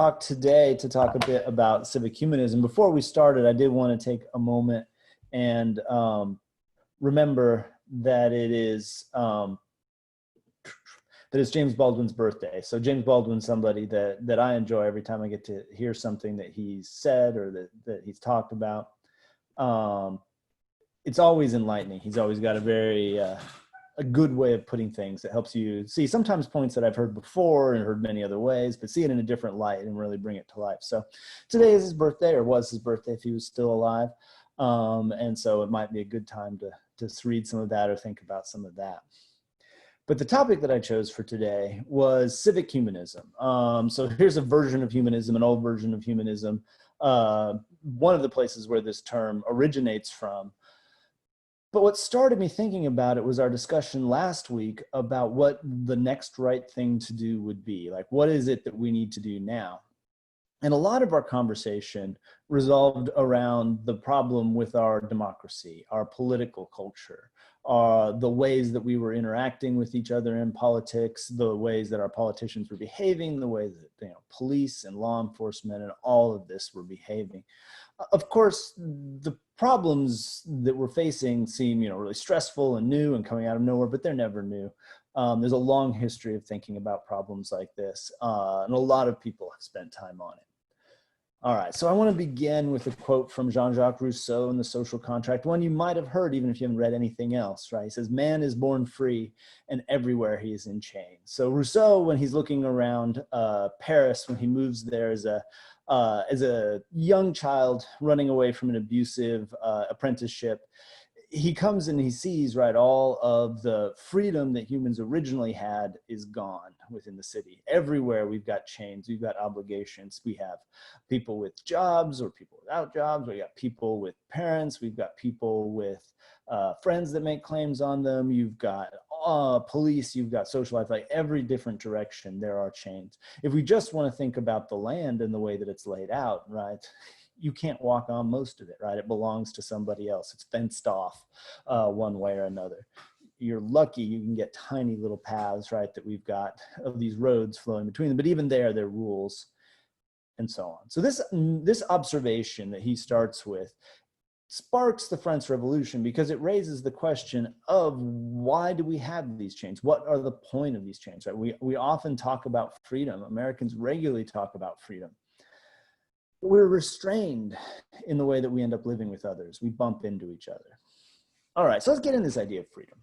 talk today to talk a bit about civic humanism. Before we started, I did want to take a moment and remember that it's James Baldwin's birthday. So James Baldwin's somebody that I enjoy every time I get to hear something that he's said or that he's talked about. It's always enlightening. He's always got a good way of putting things that helps you see sometimes points that I've heard before and heard many other ways, but see it in a different light and really bring it to life. So today is his birthday, or was his birthday if he was still alive. And so it might be a good time to read some of that or think about some of that. But the topic that I chose for today was civic humanism. So here's a version of humanism, an old version of humanism. One of the places where this term originates from. But what started me thinking about it was our discussion last week about what the next right thing to do would be. Like, what is it that we need to do now? And a lot of our conversation resolved around the problem with our democracy, our political culture, the ways that we were interacting with each other in politics, the ways that our politicians were behaving, the ways that police and law enforcement and all of this were behaving. Of course, the problems that we're facing seem really stressful and new and coming out of nowhere, but they're never new. There's a long history of thinking about problems like this, and a lot of people have spent time on it. All right, so I want to begin with a quote from Jean-Jacques Rousseau in The Social Contract, one you might have heard even if you haven't read anything else, right? He says, "Man is born free, and everywhere he is in chains." So Rousseau, when he's looking around Paris, when he moves there as a young child running away from an abusive apprenticeship, he comes and he sees, right, all of the freedom that humans originally had is gone within the city. Everywhere we've got chains, we've got obligations. We have people with jobs or people without jobs. We got people with parents. We've got people with friends that make claims on them. You've got police, you've got social life, like every different direction there are chains. If we just want to think about the land and the way that it's laid out, right, you can't walk on most of it, right? It belongs to somebody else. It's fenced off one way or another. You're lucky you can get tiny little paths, right, that we've got of these roads flowing between them, but even there are rules and so on. So this observation that he starts with sparks the French Revolution because it raises the question of why do we have these chains? What are the point of these chains, right? We often talk about freedom. Americans regularly talk about freedom. We're restrained in the way that we end up living with others. We bump into each other. All right, so let's get into this idea of freedom.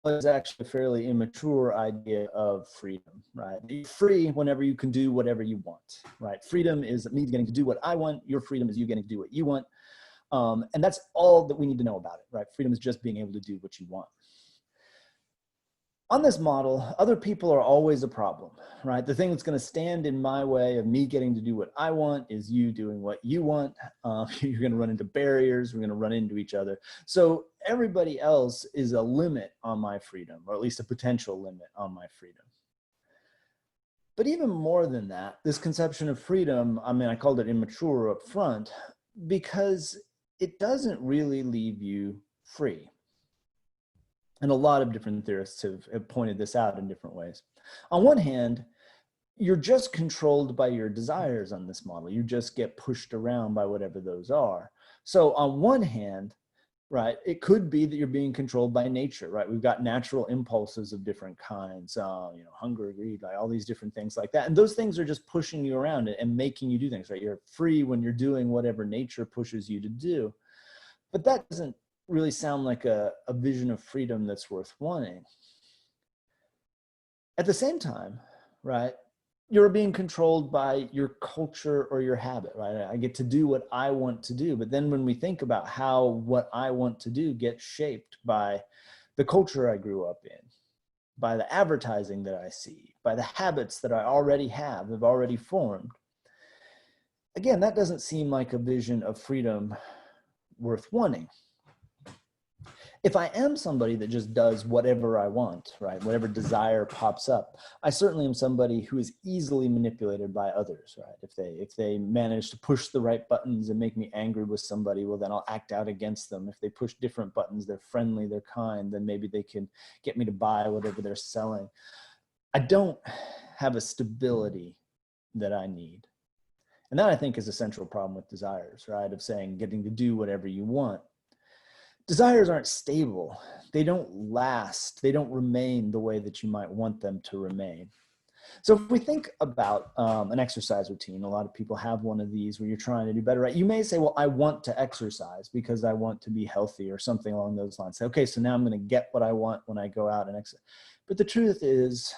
It's actually a fairly immature idea of freedom, right? You're free whenever you can do whatever you want, right? Freedom is me getting to do what I want. Your freedom is you getting to do what you want. And that's all that we need to know about it, right? Freedom is just being able to do what you want. On this model, other people are always a problem, right? The thing that's going to stand in my way of me getting to do what I want is you doing what you want. You're going to run into barriers. We're going to run into each other. So everybody else is a limit on my freedom, or at least a potential limit on my freedom. But even more than that, this conception of freedom, I called it immature up front because it doesn't really leave you free. And a lot of different theorists have pointed this out in different ways. On one hand, you're just controlled by your desires on this model. You just get pushed around by whatever those are. So on one hand, right, it could be that you're being controlled by nature, right? We've got natural impulses of different kinds, hunger, greed, like all these different things like that. And those things are just pushing you around and making you do things, right? You're free when you're doing whatever nature pushes you to do. But that doesn't really sound like a vision of freedom that's worth wanting. At the same time, right, you're being controlled by your culture or your habit, right? I get to do what I want to do. But then when we think about how what I want to do gets shaped by the culture I grew up in, by the advertising that I see, by the habits that I already have already formed, again, that doesn't seem like a vision of freedom worth wanting. If I am somebody that just does whatever I want, right, whatever desire pops up, I certainly am somebody who is easily manipulated by others, right? If they manage to push the right buttons and make me angry with somebody, well, then I'll act out against them. If they push different buttons, they're friendly, they're kind, then maybe they can get me to buy whatever they're selling. I don't have a stability that I need. And that, I think, is a central problem with desires, right? Of saying, getting to do whatever you want. Desires aren't stable. They don't last. They don't remain the way that you might want them to remain. So if we think about an exercise routine, a lot of people have one of these where you're trying to do better, right? You may say, well, I want to exercise because I want to be healthy or something along those lines. Say, okay, so now I'm going to get what I want when I go out and exercise. But the truth is,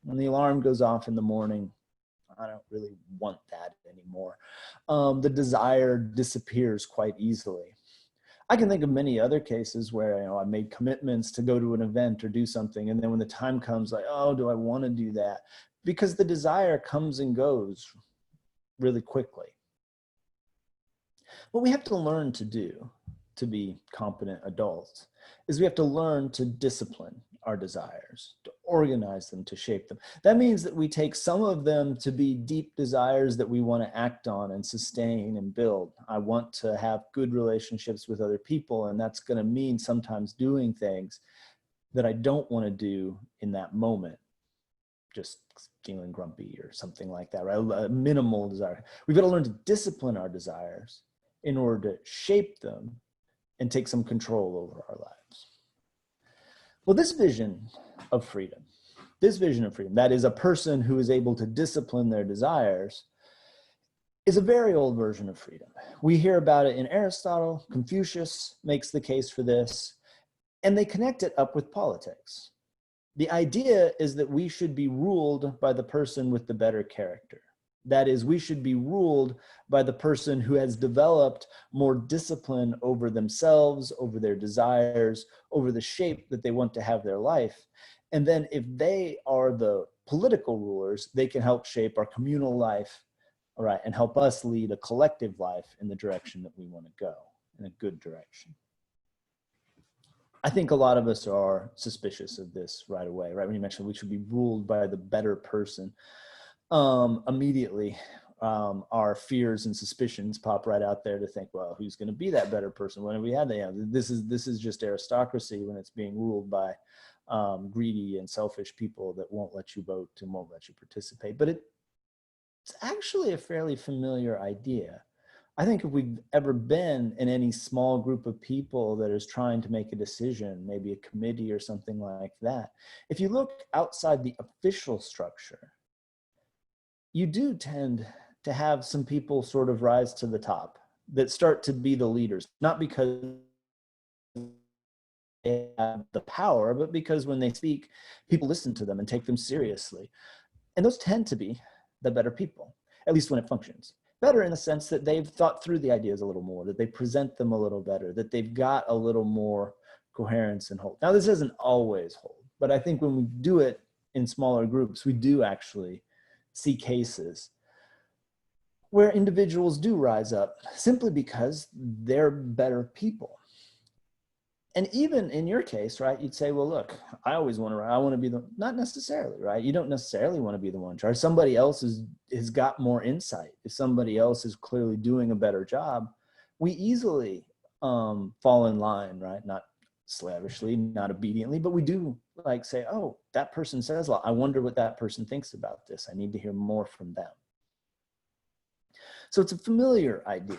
when the alarm goes off in the morning, I don't really want that anymore. The desire disappears quite easily. I can think of many other cases where, I made commitments to go to an event or do something, and then when the time comes, like, oh, do I want to do that? Because the desire comes and goes really quickly. What we have to learn to do to be competent adults is we have to learn to discipline our desires, to organize them, to shape them. That means that we take some of them to be deep desires that we want to act on and sustain and build. I want to have good relationships with other people, and that's going to mean sometimes doing things that I don't want to do in that moment, just feeling grumpy or something like that, right? A minimal desire. We've got to learn to discipline our desires in order to shape them and take some control over our lives. Well, this vision of freedom, that is a person who is able to discipline their desires, is a very old version of freedom. We hear about it in Aristotle. Confucius makes the case for this, and they connect it up with politics. The idea is that we should be ruled by the person with the better character. That is, we should be ruled by the person who has developed more discipline over themselves, over their desires, over the shape that they want to have their life. And then if they are the political rulers, they can help shape our communal life, all right, and help us lead a collective life in the direction that we want to go, in a good direction. I think a lot of us are suspicious of this right away, right? When you mentioned we should be ruled by the better person, immediately our fears and suspicions pop right out there to think, well, who's going to be that better person? When we had that, this is just aristocracy when it's being ruled by greedy and selfish people that won't let you vote and won't let you participate. But it's actually a fairly familiar idea. I think if we've ever been in any small group of people that is trying to make a decision, maybe a committee or something like that, if you look outside the official structure, you do tend to have some people sort of rise to the top that start to be the leaders, not because they have the power, but because when they speak, people listen to them and take them seriously. And those tend to be the better people, at least when it functions. Better in the sense that they've thought through the ideas a little more, that they present them a little better, that they've got a little more coherence and hold. Now, this doesn't always hold, but I think when we do it in smaller groups, we do actually see cases where individuals do rise up simply because they're better people. And even in your case, right, you'd say, well, look, I want to be the, not necessarily, right? You don't necessarily want to be the one in charge. Somebody else has got more insight. If somebody else is clearly doing a better job, we easily fall in line, right? Not slavishly, not obediently, but we do like say, oh, that person says a lot. I wonder what that person thinks about this. I need to hear more from them. So it's a familiar idea.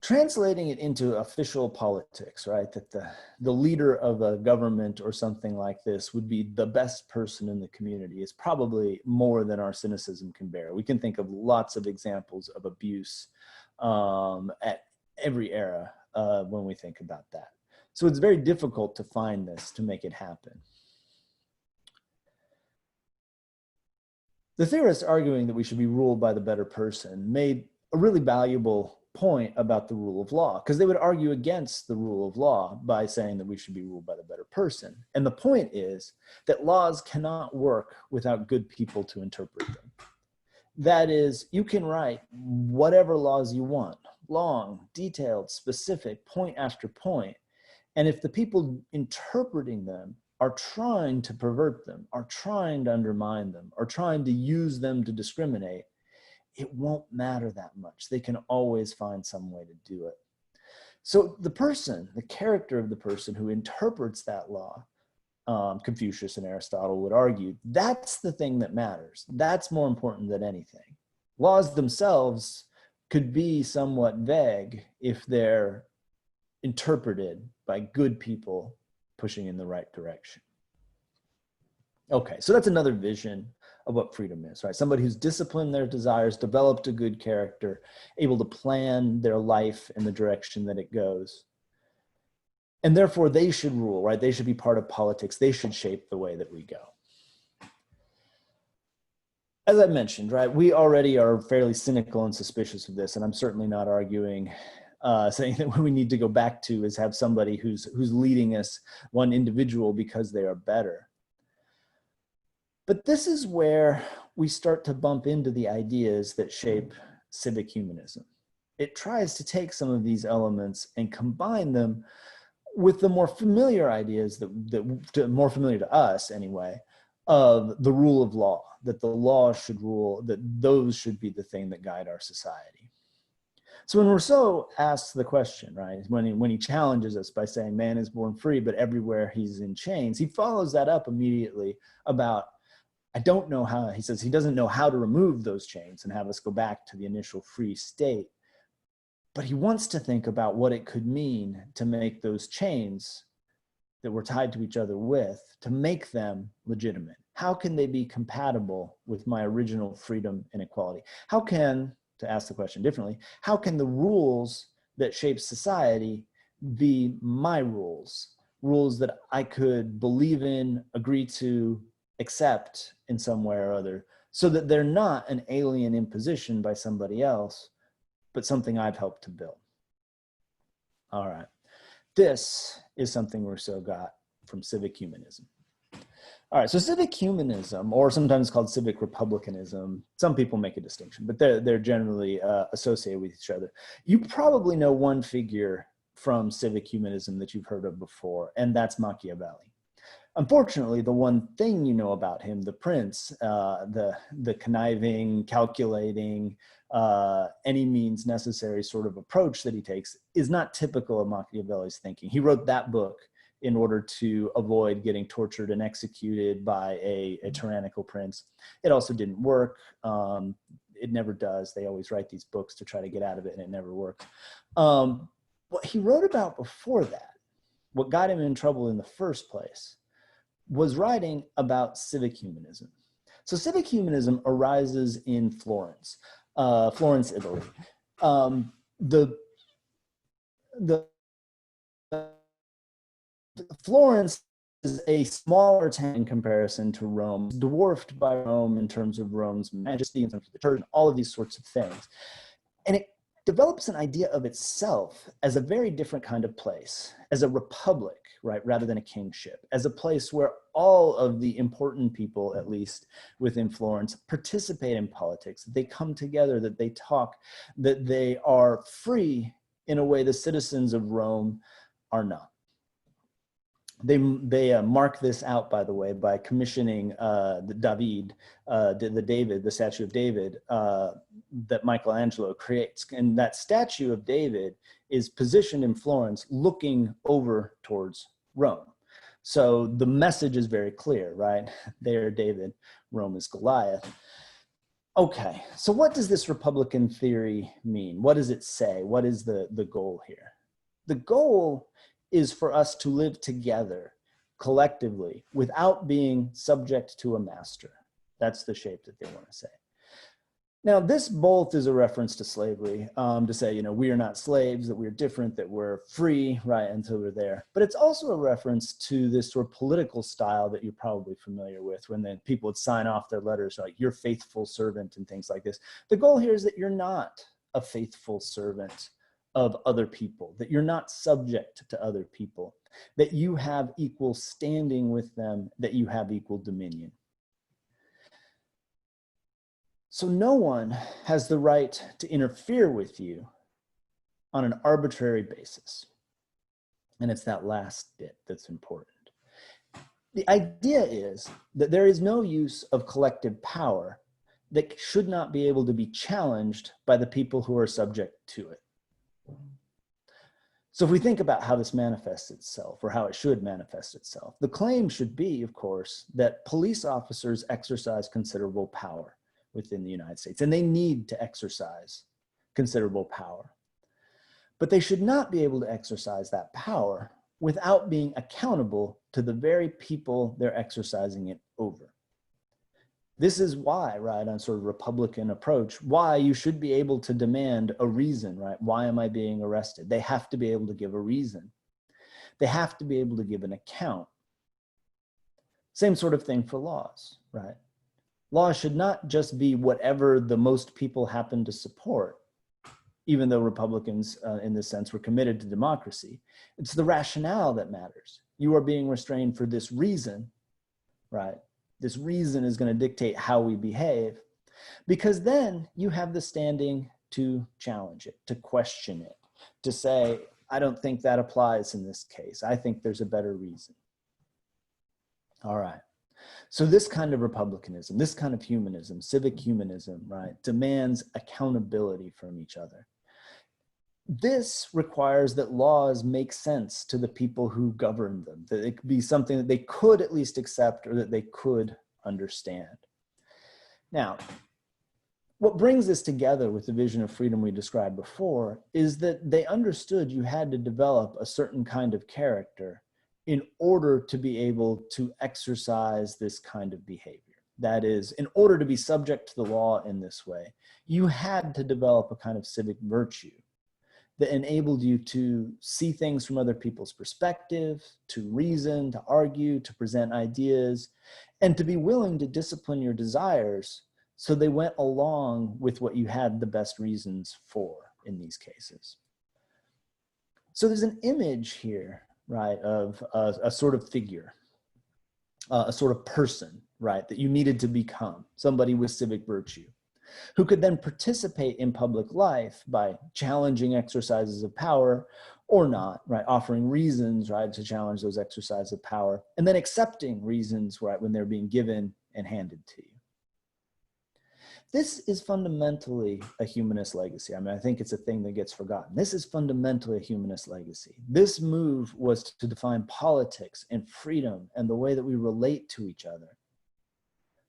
Translating it into official politics, right? That the leader of a government or something like this would be the best person in the community is probably more than our cynicism can bear. We can think of lots of examples of abuse at every era when we think about that. So it's very difficult to find this to make it happen. The theorists arguing that we should be ruled by the better person made a really valuable point about the rule of law, because they would argue against the rule of law by saying that we should be ruled by the better person. And the point is that laws cannot work without good people to interpret them. That is, you can write whatever laws you want, long, detailed, specific, point after point, And if the people interpreting them are trying to pervert them, are trying to undermine them, are trying to use them to discriminate, it won't matter that much. They can always find some way to do it. So the person, the character of the person who interprets that law, Confucius and Aristotle would argue, that's the thing that matters. That's more important than anything. Laws themselves could be somewhat vague if they're interpreted by good people pushing in the right direction. Okay, so that's another vision of what freedom is, right? Somebody who's disciplined their desires, developed a good character, able to plan their life in the direction that it goes. And therefore they should rule, right? They should be part of politics. They should shape the way that we go. As I mentioned, right, we already are fairly cynical and suspicious of this, and I'm certainly not arguing saying that what we need to go back to is have somebody who's leading us, one individual, because they are better. But this is where we start to bump into the ideas that shape civic humanism. It tries to take some of these elements and combine them with the more familiar ideas that more familiar to us anyway, of the rule of law, that the law should rule, that those should be the thing that guide our society. So when Rousseau asks the question, right, when he challenges us by saying man is born free, but everywhere he's in chains, he follows that up immediately about, I don't know how, he says he doesn't know how to remove those chains and have us go back to the initial free state. But he wants to think about what it could mean to make those chains that we're tied to each other with, to make them legitimate. How can they be compatible with my original freedom and equality? How can, to ask the question differently, how can the rules that shape society be my rules? Rules that I could believe in, agree to, accept in some way or other, so that they're not an alien imposition by somebody else, but something I've helped to build. All right. This is something Rousseau got from civic humanism. All right, so civic humanism, or sometimes called civic republicanism, some people make a distinction, but they're generally associated with each other. You probably know one figure from civic humanism that you've heard of before, and that's Machiavelli. Unfortunately, the one thing you know about him, the prince, the conniving, calculating, any means necessary sort of approach that he takes is not typical of Machiavelli's thinking. He wrote that book in order to avoid getting tortured and executed by a tyrannical prince. It also didn't work. It never does. They always write these books to try to get out of it, and it never works. What he wrote about before that, what got him in trouble in the first place, was writing about civic humanism. So civic humanism arises in Florence, Italy. Florence is a smaller town in comparison to Rome, dwarfed by Rome in terms of Rome's majesty, in terms of the church, and all of these sorts of things. And it develops an idea of itself as a very different kind of place, as a republic, right, rather than a kingship, as a place where all of the important people, at least within Florence, participate in politics, that they come together, that they talk, that they are free in a way the citizens of Rome are not. They mark this out, by the way, by commissioning the statue of David that Michelangelo creates. And that statue of David is positioned in Florence looking over towards Rome. So the message is very clear, right? There, David, Rome is Goliath. Okay, so what does this Republican theory mean? What does it say? What is the goal here? The goal is for us to live together collectively without being subject to a master. That's the shape that they want to say. Now, this both is a reference to slavery, to say, you know, we are not slaves, that we're different, that we're free, right, until we're there. But it's also a reference to this sort of political style that you're probably familiar with, when the people would sign off their letters like, "Your faithful servant," and things like this. The goal here is that you're not a faithful servant of other people, that you're not subject to other people, that you have equal standing with them, that you have equal dominion. So no one has the right to interfere with you on an arbitrary basis. And it's that last bit that's important. The idea is that there is no use of collective power that should not be able to be challenged by the people who are subject to it. So if we think about how this manifests itself, or how it should manifest itself, the claim should be, of course, that police officers exercise considerable power within the United States, and they need to exercise considerable power. But they should not be able to exercise that power without being accountable to the very people they're exercising it over. This is why, right, on sort of Republican approach, why you should be able to demand a reason, right? Why am I being arrested? They have to be able to give a reason. They have to be able to give an account. Same sort of thing for laws, right? Laws should not just be whatever the most people happen to support, even though Republicans, in this sense, were committed to democracy. It's the rationale that matters. You are being restrained for this reason, right? This reason is going to dictate how we behave, because then you have the standing to challenge it, to question it, to say, I don't think that applies in this case. I think there's a better reason. All right. So this kind of republicanism, this kind of humanism, civic humanism, right, demands accountability from each other. This requires that laws make sense to the people who govern them, that it could be something that they could at least accept or that they could understand. Now, what brings this together with the vision of freedom we described before is that they understood you had to develop a certain kind of character in order to be able to exercise this kind of behavior. That is, in order to be subject to the law in this way, you had to develop a kind of civic virtue that enabled you to see things from other people's perspective, to reason, to argue, to present ideas, and to be willing to discipline your desires so they went along with what you had the best reasons for in these cases. So there's an image here, right, of a sort of figure, a sort of person, right, that you needed to become, somebody with civic virtue, who could then participate in public life by challenging exercises of power or not, right? Offering reasons, right, to challenge those exercises of power, and then accepting reasons, right, when they're being given and handed to you. This is fundamentally a humanist legacy. I mean, I think it's a thing that gets forgotten. This is fundamentally a humanist legacy. This move was to define politics and freedom and the way that we relate to each other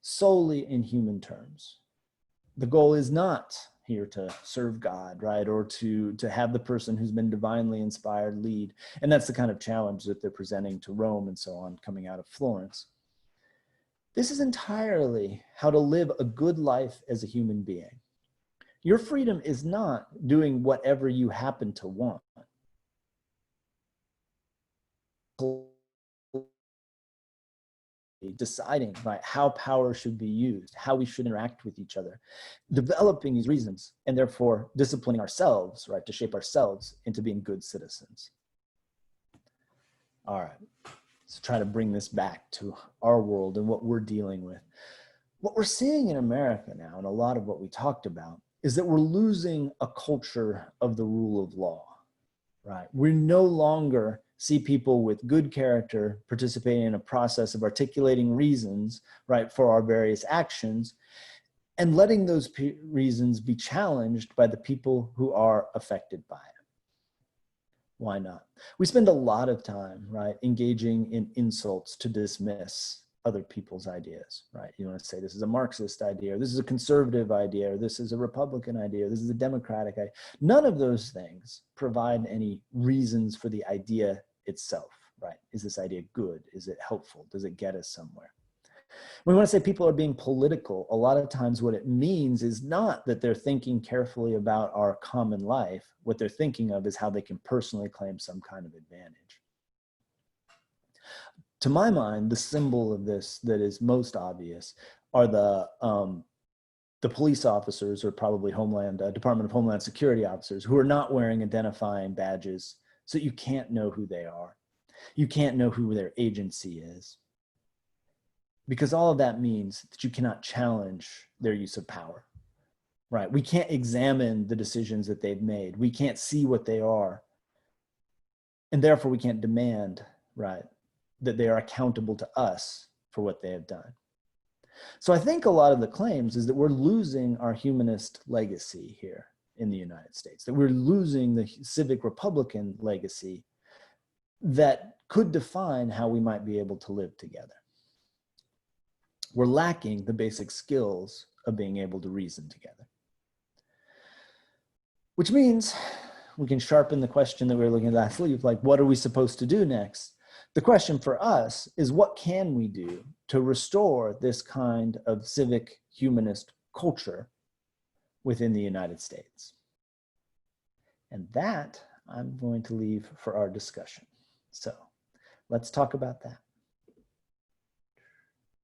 solely in human terms. The goal is not here to serve God, right? Or to have the person who's been divinely inspired lead. And that's the kind of challenge that they're presenting to Rome and so on coming out of Florence. This is entirely how to live a good life as a human being. Your freedom is not doing whatever you happen to want. Deciding, right, how power should be used, how we should interact with each other, developing these reasons, and therefore disciplining ourselves, right, to shape ourselves into being good citizens. All right, so try to bring this back to our world and what we're dealing with. What we're seeing in America now, and a lot of what we talked about, is that we're losing a culture of the rule of law, right? We no longer see people with good character participating in a process of articulating reasons, right, for our various actions, and letting those reasons be challenged by the people who are affected by it. Why not? We spend a lot of time, right, engaging in insults to dismiss other people's ideas, right? You want to say this is a Marxist idea, or this is a conservative idea, or this is a Republican idea, or this is a Democratic idea. None of those things provide any reasons for the idea itself, right? Is this idea good? Is it helpful? Does it get us somewhere? When we want to say people are being political, a lot of times what it means is not that they're thinking carefully about our common life. What they're thinking of is how they can personally claim some kind of advantage. To my mind, the symbol of this that is most obvious are the police officers, or probably Department of Homeland Security officers, who are not wearing identifying badges, so you can't know who they are. You can't know who their agency is. Because all of that means that you cannot challenge their use of power, right? We can't examine the decisions that they've made. We can't see what they are. And therefore we can't demand, right, that they are accountable to us for what they have done. So I think a lot of the claims is that we're losing our humanist legacy here in the United States, that we're losing the civic republican legacy that could define how we might be able to live together. We're lacking the basic skills of being able to reason together. Which means we can sharpen the question that we were looking at last week, like, what are we supposed to do next? The question for us is, what can we do to restore this kind of civic humanist culture within the United States? And that I'm going to leave for our discussion. So let's talk about that.